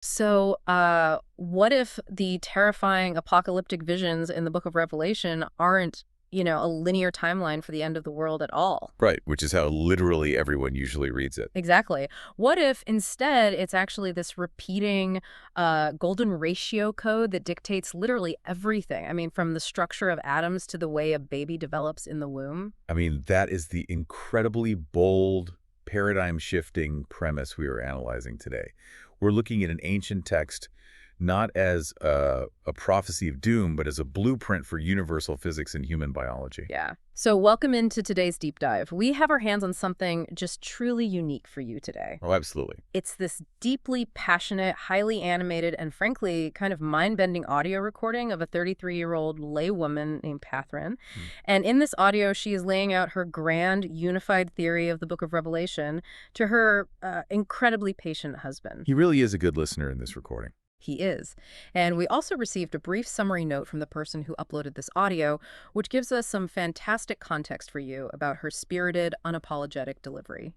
So, what if the terrifying apocalyptic visions in the book of Revelation aren't, a linear timeline for the end of the world at all? Right, which is how literally everyone usually reads it. Exactly. What if instead it's actually this repeating golden ratio code that dictates literally everything? I mean, from the structure of atoms to the way a baby develops in the womb. I mean, that is the incredibly bold, paradigm-shifting premise we are analyzing today. We're looking at an ancient text not as a prophecy of doom, but as a blueprint for universal physics and human biology. Yeah. So, welcome into today's deep dive. We have our hands on something just truly unique for you today. Oh, absolutely. It's this deeply passionate, highly animated, and frankly, kind of mind-bending audio recording of a 33-year-old laywoman named Catherine. Mm. And in this audio, she is laying out her grand, unified theory of the Book of Revelation to her incredibly patient husband. He really is a good listener in this recording. He is. And we also received a brief summary note from the person who uploaded this audio, which gives us some fantastic context for you about her spirited, unapologetic delivery.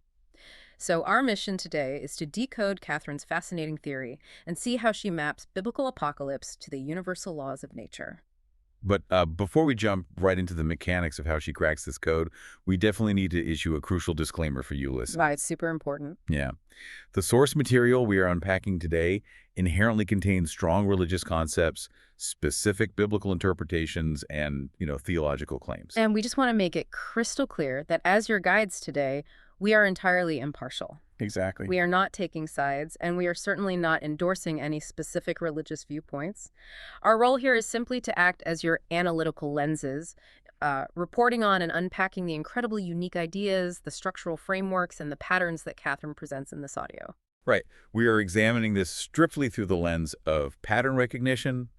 So our mission today is to decode Catherine's fascinating theory and see how she maps biblical apocalypse to the universal laws of nature. But before we jump right into the mechanics of how she cracks this code, we definitely need to issue a crucial disclaimer for you listeners. Right, it's super important. Yeah. The source material we are unpacking today inherently contains strong religious concepts, specific biblical interpretations, and, theological claims. And we just want to make it crystal clear that as your guides today, we are entirely impartial. Exactly. We are not taking sides, and we are certainly not endorsing any specific religious viewpoints. Our role here is simply to act as your analytical lenses, reporting on and unpacking the incredibly unique ideas, the structural frameworks, and the patterns that Catherine presents in this audio. Right. We are examining this strictly through the lens of pattern recognition,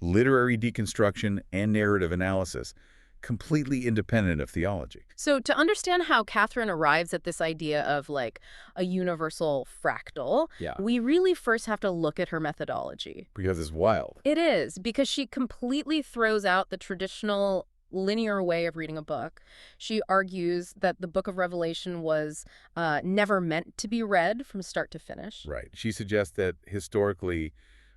literary deconstruction, and narrative analysis, completely independent of theology. So to understand how Catherine arrives at this idea of like a universal fractal, Yeah. we really first have to look at her methodology. Because it's wild. It is, because she completely throws out the traditional linear way of reading a book. She argues that the book of Revelation was never meant to be read from start to finish. Right. She suggests that historically,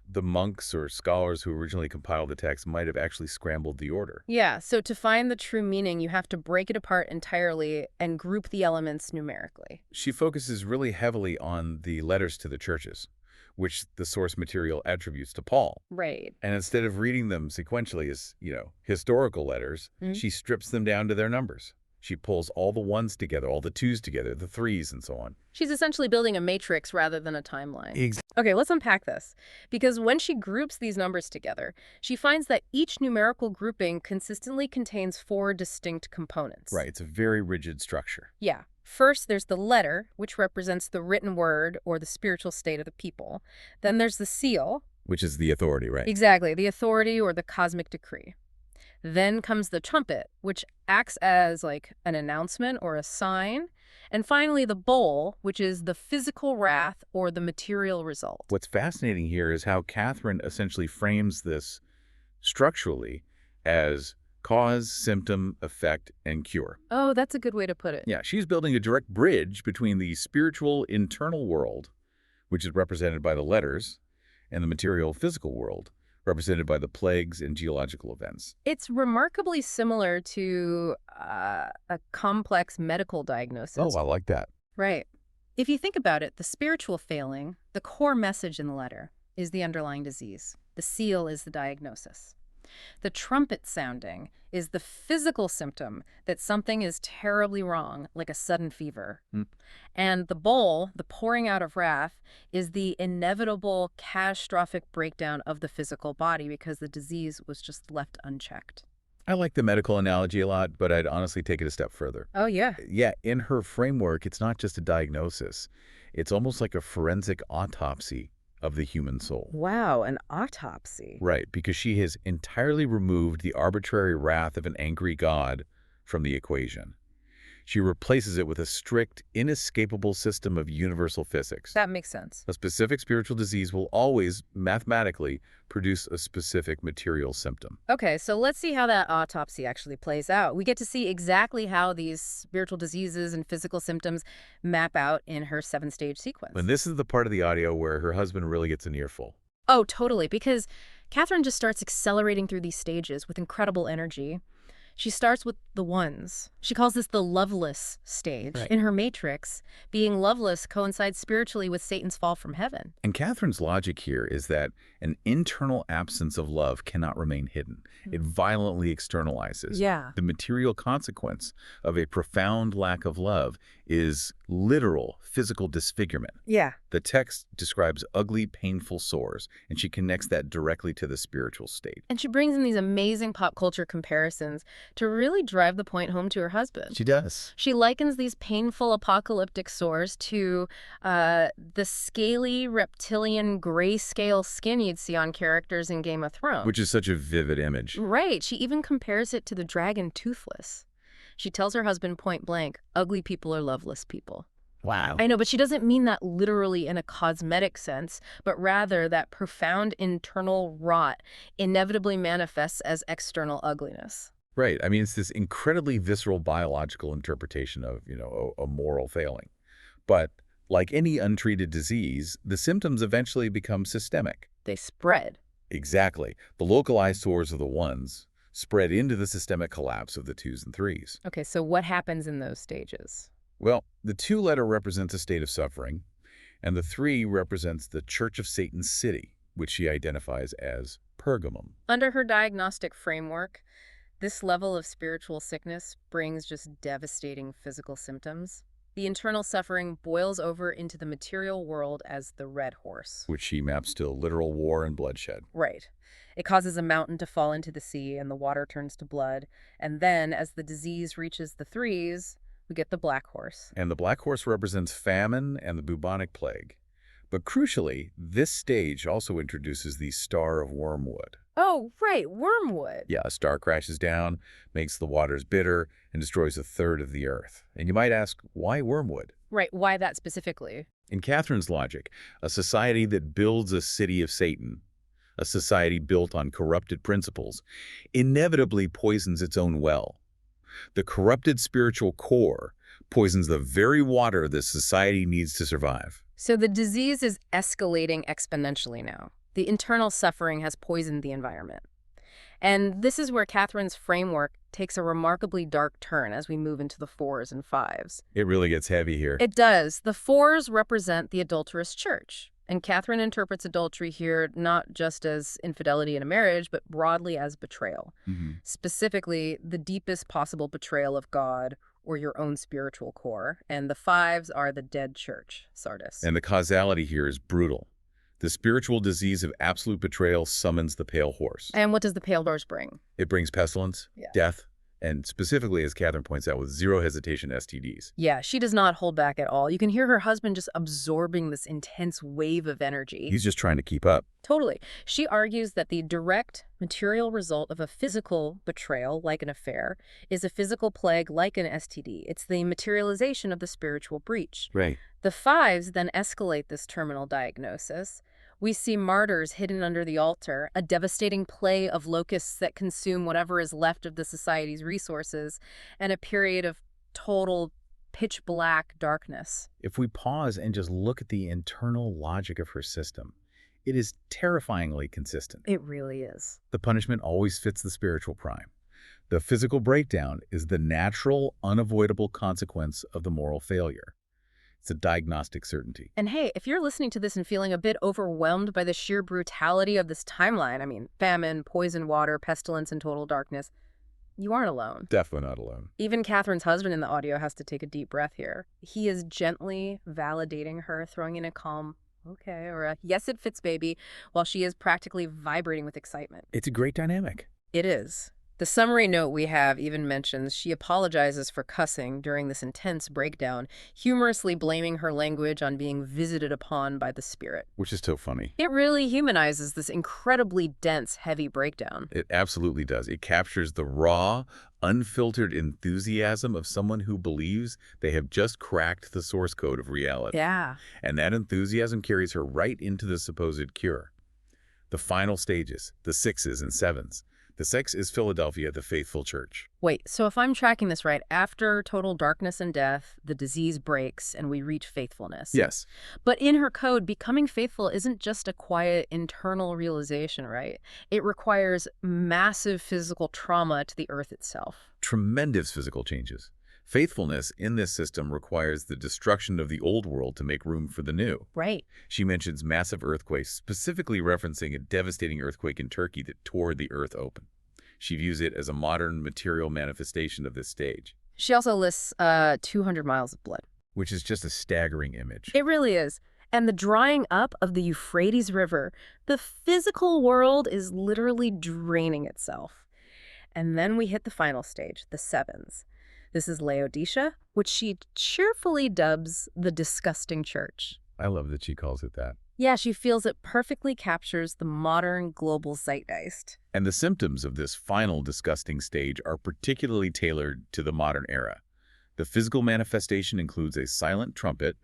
the monks or scholars who originally compiled the text might have actually scrambled the order. Yeah, so to find the true meaning, you have to break it apart entirely and group the elements numerically. She focuses really heavily on the letters to the churches, which the source material attributes to Paul. Right. And instead of reading them sequentially as, historical letters, she strips them down to their numbers. She pulls all the ones together, all the twos together, the threes, and so on. She's essentially building a matrix rather than a timeline. Exactly. Okay, let's unpack this. Because when she groups these numbers together, she finds that each numerical grouping consistently contains 4 distinct components. Right. It's a very rigid structure. Yeah. First, there's the letter, which represents the written word or the spiritual state of the people. Then there's the seal. Which is the authority, right? Exactly, the authority or the cosmic decree. Then comes the trumpet, which acts as like an announcement or a sign. And finally, the bowl, which is the physical wrath or the material result. What's fascinating here is how Catherine essentially frames this structurally as cause, symptom, effect, and cure. Oh, that's a good way to put it. Yeah, she's building a direct bridge between the spiritual internal world, which is represented by the letters, and the material physical world, represented by the plagues and geological events. It's remarkably similar to a complex medical diagnosis. Oh, I like that. Right. If you think about it, the spiritual failing, the core message in the letter, is the underlying disease. The seal is the diagnosis. The trumpet sounding is the physical symptom that something is terribly wrong, like a sudden fever. And the bowl, the pouring out of wrath, is the inevitable catastrophic breakdown of the physical body because the disease was just left unchecked. I like the medical analogy a lot, but I'd honestly take it a step further. Oh, yeah. Yeah, in her framework, it's not just a diagnosis. It's almost like a forensic autopsy of the human soul. Wow, an autopsy. Right, because she has entirely removed the arbitrary wrath of an angry God from the equation. She replaces it with a strict, inescapable system of universal physics. That makes sense. A specific spiritual disease will always, mathematically, produce a specific material symptom. Okay, so let's see how that autopsy actually plays out. We get to see exactly how these spiritual diseases and physical symptoms map out in her 7-stage sequence. And this is the part of the audio where her husband really gets an earful. Oh, totally, because Catherine just starts accelerating through these stages with incredible energy. She starts with the ones. She calls this the loveless stage. Right. In her matrix, being loveless coincides spiritually with Satan's fall from heaven. And Catherine's logic here is that an internal absence of love cannot remain hidden. It violently externalizes. Yeah. The material consequence of a profound lack of love is literal physical disfigurement. Yeah. The text describes ugly, painful sores, and she connects that directly to the spiritual state. And she brings in these amazing pop culture comparisons to really drive the point home to her husband. She does. She likens these painful apocalyptic sores to the scaly, reptilian, grayscale skin you'd see on characters in Game of Thrones. Which is such a vivid image. Right. She even compares it to the dragon Toothless. She tells her husband point blank, ugly people are loveless people. Wow. I know, but she doesn't mean that literally in a cosmetic sense, but rather that profound internal rot inevitably manifests as external ugliness. Right. I mean, it's this incredibly visceral biological interpretation of, a moral failing. But like any untreated disease, the symptoms eventually become systemic. They spread. Exactly. The localized sores of the ones spread into the systemic collapse of the 2s and 3s. Okay, so what happens in those stages? Well, the 2 letter represents a state of suffering, and the 3 represents the Church of Satan's city, which she identifies as Pergamum. Under her diagnostic framework, this level of spiritual sickness brings just devastating physical symptoms. The internal suffering boils over into the material world as the red horse. Which she maps to literal war and bloodshed. Right. It causes a mountain to fall into the sea and the water turns to blood. And then, as the disease reaches the 3s, we get the black horse. And the black horse represents famine and the bubonic plague. But crucially, this stage also introduces the Star of Wormwood. Oh, right, wormwood. Yeah, a star crashes down, makes the waters bitter, and destroys a third of the earth. And you might ask, why wormwood? Right, why that specifically? In Catherine's logic, a society that builds a city of Satan, a society built on corrupted principles, inevitably poisons its own well. The corrupted spiritual core poisons the very water this society needs to survive. So the disease is escalating exponentially now. The internal suffering has poisoned the environment. And this is where Catherine's framework takes a remarkably dark turn as we move into the 4s and 5s. It really gets heavy here. It does. The 4s represent the adulterous church. And Catherine interprets adultery here not just as infidelity in a marriage, but broadly as betrayal. Specifically, the deepest possible betrayal of God or your own spiritual core. And the 5s are the dead church, Sardis. And the causality here is brutal. The spiritual disease of absolute betrayal summons the pale horse. And what does the pale horse bring? It brings pestilence, death, and specifically, as Catherine points out, with zero hesitation, STDs. Yeah, she does not hold back at all. You can hear her husband just absorbing this intense wave of energy. He's just trying to keep up. Totally. She argues that the direct material result of a physical betrayal, like an affair, is a physical plague like an STD. It's the materialization of the spiritual breach. Right. The 5s then escalate this terminal diagnosis. We see martyrs hidden under the altar, a devastating play of locusts that consume whatever is left of the society's resources, and a period of total pitch black darkness. If we pause and just look at the internal logic of her system, it is terrifyingly consistent. It really is. The punishment always fits the spiritual prime. The physical breakdown is the natural, unavoidable consequence of the moral failure. It's a diagnostic certainty. And hey, if you're listening to this and feeling a bit overwhelmed by the sheer brutality of this timeline, I mean, famine, poisoned water, pestilence, and total darkness, you aren't alone. Definitely not alone. Even Catherine's husband in the audio has to take a deep breath here. He is gently validating her, throwing in a calm, okay, or a yes, it fits, baby, while she is practically vibrating with excitement. It's a great dynamic. It is. The summary note we have even mentions she apologizes for cussing during this intense breakdown, humorously blaming her language on being visited upon by the spirit. Which is so funny. It really humanizes this incredibly dense, heavy breakdown. It absolutely does. It captures the raw, unfiltered enthusiasm of someone who believes they have just cracked the source code of reality. Yeah. And that enthusiasm carries her right into the supposed cure. The final stages, the 6s and 7s. The 6 is Philadelphia, the faithful church. Wait, so if I'm tracking this right, after total darkness and death, the disease breaks and we reach faithfulness. Yes. But in her code, becoming faithful isn't just a quiet internal realization, right? It requires massive physical trauma to the earth itself. Tremendous physical changes. Faithfulness in this system requires the destruction of the old world to make room for the new. Right. She mentions massive earthquakes, specifically referencing a devastating earthquake in Turkey that tore the earth open. She views it as a modern material manifestation of this stage. She also lists 200 miles of blood. Which is just a staggering image. It really is. And the drying up of the Euphrates River, the physical world is literally draining itself. And then we hit the final stage, the 7s. This is Laodicea, which she cheerfully dubs the disgusting church. I love that she calls it that. Yeah, she feels it perfectly captures the modern global zeitgeist. And the symptoms of this final disgusting stage are particularly tailored to the modern era. The physical manifestation includes a silent trumpet,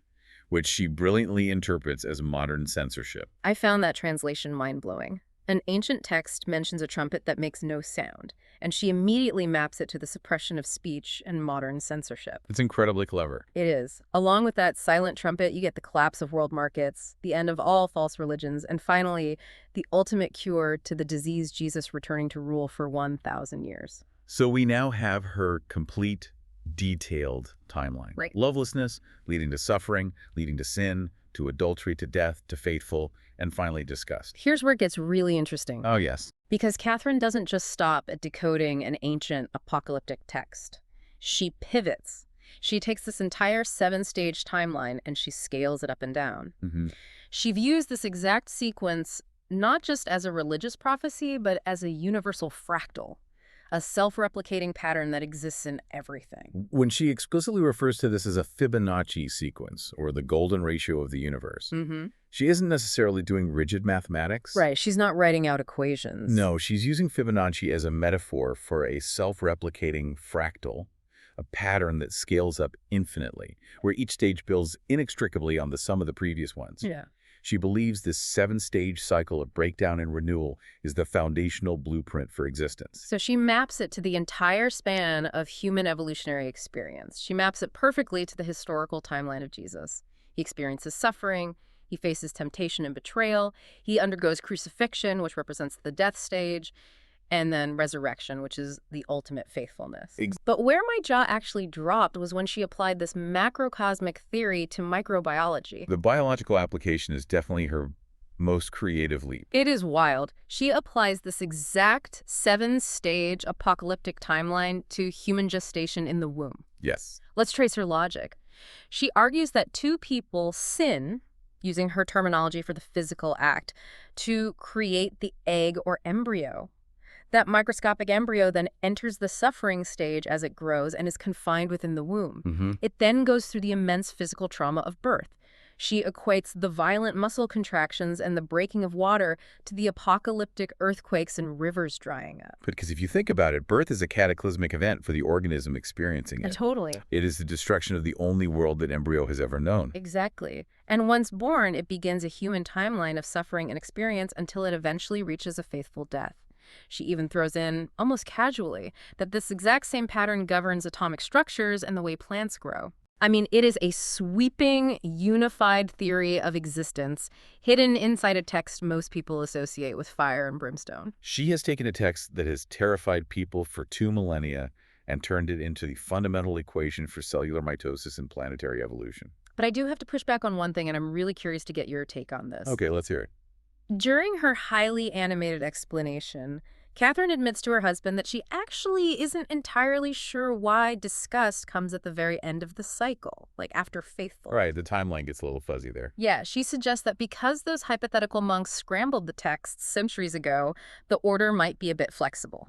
which she brilliantly interprets as modern censorship. I found that translation mind-blowing. An ancient text mentions a trumpet that makes no sound, and she immediately maps it to the suppression of speech and modern censorship. It's incredibly clever. It is. Along with that silent trumpet, you get the collapse of world markets, the end of all false religions, and finally, the ultimate cure to the disease, Jesus returning to rule for 1,000 years. So we now have her complete, detailed timeline. Right. Lovelessness, leading to suffering, leading to sin, to adultery, to death, to faithful, and finally disgust. Here's where it gets really interesting. Oh, yes. Because Catherine doesn't just stop at decoding an ancient apocalyptic text. She pivots. She takes this entire 7-stage timeline and she scales it up and down. She views this exact sequence not just as a religious prophecy, but as a universal fractal, a self-replicating pattern that exists in everything. When she explicitly refers to this as a Fibonacci sequence, or the golden ratio of the universe, she isn't necessarily doing rigid mathematics. Right, she's not writing out equations. No, she's using Fibonacci as a metaphor for a self-replicating fractal, a pattern that scales up infinitely, where each stage builds inextricably on the sum of the previous ones. Yeah. She believes this 7-stage cycle of breakdown and renewal is the foundational blueprint for existence. So she maps it to the entire span of human evolutionary experience. She maps it perfectly to the historical timeline of Jesus. He experiences suffering, he faces temptation and betrayal, he undergoes crucifixion, which represents the death stage, and then resurrection, which is the ultimate faithfulness. But where my jaw actually dropped was when she applied this macrocosmic theory to microbiology. The biological application is definitely her most creative leap. It is wild. She applies this exact 7-stage apocalyptic timeline to human gestation in the womb. Yes. Let's trace her logic. She argues that 2 people sin, using her terminology for the physical act, to create the egg or embryo. That microscopic embryo then enters the suffering stage as it grows and is confined within the womb. It then goes through the immense physical trauma of birth. She equates the violent muscle contractions and the breaking of water to the apocalyptic earthquakes and rivers drying up. Because if you think about it, birth is a cataclysmic event for the organism experiencing it. Totally. It is the destruction of the only world that embryo has ever known. Exactly. And once born, it begins a human timeline of suffering and experience until it eventually reaches a faithful death. She even throws in, almost casually, that this exact same pattern governs atomic structures and the way plants grow. I mean, it is a sweeping, unified theory of existence hidden inside a text most people associate with fire and brimstone. She has taken a text that has terrified people for 2 millennia and turned it into the fundamental equation for cellular mitosis and planetary evolution. But I do have to push back on one thing, and I'm really curious to get your take on this. Okay, let's hear it. During her highly animated explanation, Catherine admits to her husband that she actually isn't entirely sure why disgust comes at the very end of the cycle, like after faithful. Right, the timeline gets a little fuzzy there. Yeah, she suggests that because those hypothetical monks scrambled the texts centuries ago, the order might be a bit flexible.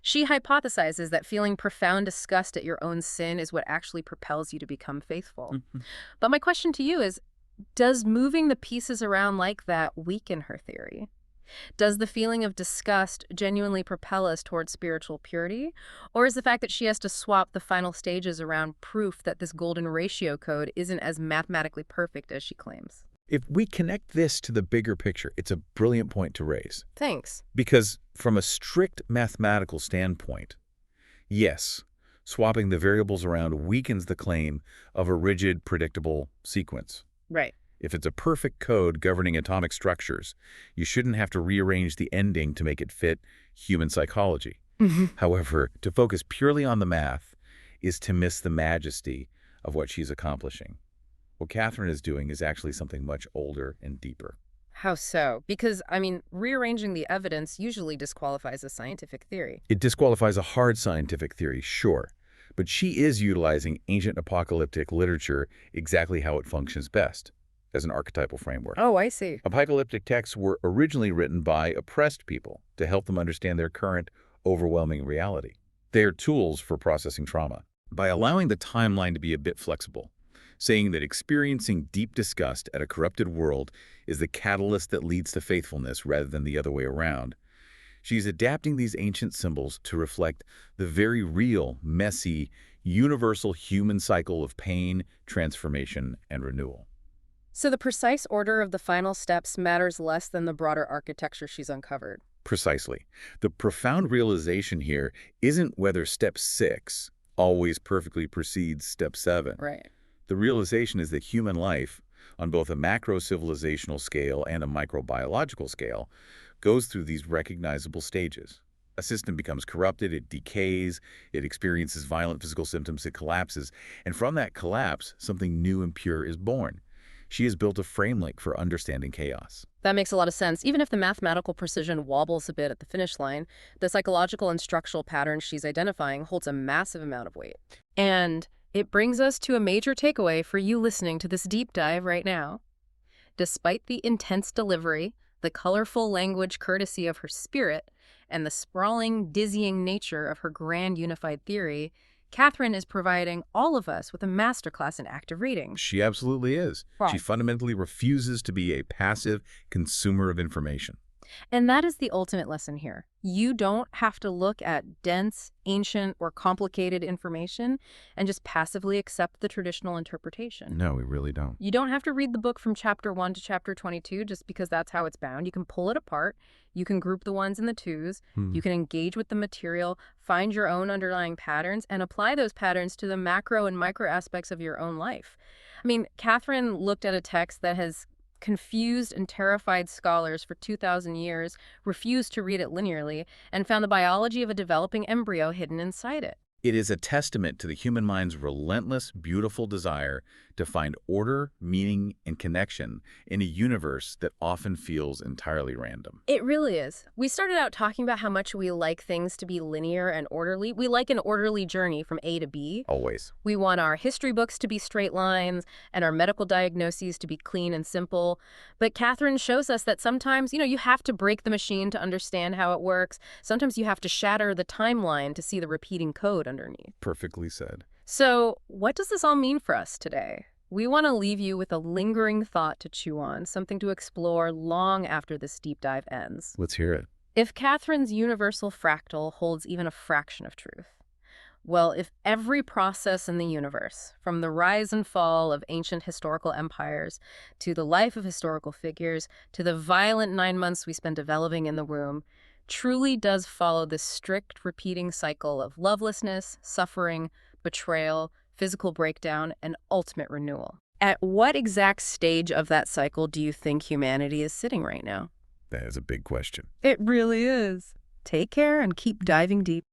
She hypothesizes that feeling profound disgust at your own sin is what actually propels you to become faithful. Mhm. But my question to you is, does moving the pieces around like that weaken her theory? Does the feeling of disgust genuinely propel us towards spiritual purity? Or is the fact that she has to swap the final stages around proof that this golden ratio code isn't as mathematically perfect as she claims? If we connect this to the bigger picture, it's a brilliant point to raise. Thanks. Because from a strict mathematical standpoint, yes, swapping the variables around weakens the claim of a rigid, predictable sequence. Right. If it's a perfect code governing atomic structures, you shouldn't have to rearrange the ending to make it fit human psychology. However, to focus purely on the math is to miss the majesty of what she's accomplishing. What Catherine is doing is actually something much older and deeper. How so? Because, rearranging the evidence usually disqualifies a scientific theory. It disqualifies a hard scientific theory, sure, but she is utilizing ancient apocalyptic literature exactly how it functions best, as an archetypal framework. Oh, I see. Apocalyptic texts were originally written by oppressed people to help them understand their current, overwhelming reality. They are tools for processing trauma. By allowing the timeline to be a bit flexible, saying that experiencing deep disgust at a corrupted world is the catalyst that leads to faithfulness rather than the other way around, she's adapting these ancient symbols to reflect the very real, messy, universal human cycle of pain, transformation, and renewal. So the precise order of the final steps matters less than the broader architecture she's uncovered. Precisely. The profound realization here isn't whether step 6 always perfectly precedes step 7. Right. The realization is that human life, on both a macro-civilizational scale and a microbiological scale, goes through these recognizable stages. A system becomes corrupted, it decays, it experiences violent physical symptoms, it collapses, and from that collapse, something new and pure is born. She has built a framework for understanding chaos. That makes a lot of sense. Even if the mathematical precision wobbles a bit at the finish line, the psychological and structural pattern she's identifying holds a massive amount of weight. And it brings us to a major takeaway for you listening to this deep dive right now. Despite the intense delivery, the colorful language courtesy of her spirit, and the sprawling, dizzying nature of her grand unified theory, Catherine is providing all of us with a masterclass in active reading. She absolutely is. Right. She fundamentally refuses to be a passive consumer of information. And that is the ultimate lesson here. You don't have to look at dense, ancient, or complicated information and just passively accept the traditional interpretation. No, we really don't. You don't have to read the book from chapter 1 to chapter 22 just because that's how it's bound. You can pull it apart. You can group the ones and the twos. You can engage with the material, find your own underlying patterns, and apply those patterns to the macro and micro aspects of your own life. Catherine looked at a text that has confused and terrified scholars for 2,000 years, refused to read it linearly, and found the biology of a developing embryo hidden inside it. It is a testament to the human mind's relentless, beautiful desire to find order, meaning, and connection in a universe that often feels entirely random. It really is. We started out talking about how much we like things to be linear and orderly. We like an orderly journey from A to B. Always. We want our history books to be straight lines and our medical diagnoses to be clean and simple. But Catherine shows us that sometimes, you have to break the machine to understand how it works. Sometimes you have to shatter the timeline to see the repeating code underneath. Perfectly said. So what does this all mean for us today? We want to leave you with a lingering thought to chew on, something to explore long after this deep dive ends. Let's hear it. If Catherine's universal fractal holds even a fraction of truth, well, if every process in the universe, from the rise and fall of ancient historical empires to the life of historical figures to the violent 9 months we spent developing in the womb, truly does follow this strict repeating cycle of lovelessness, suffering, betrayal, physical breakdown, and ultimate renewal. At what exact stage of that cycle do you think humanity is sitting right now? That is a big question. It really is. Take care and keep diving deep.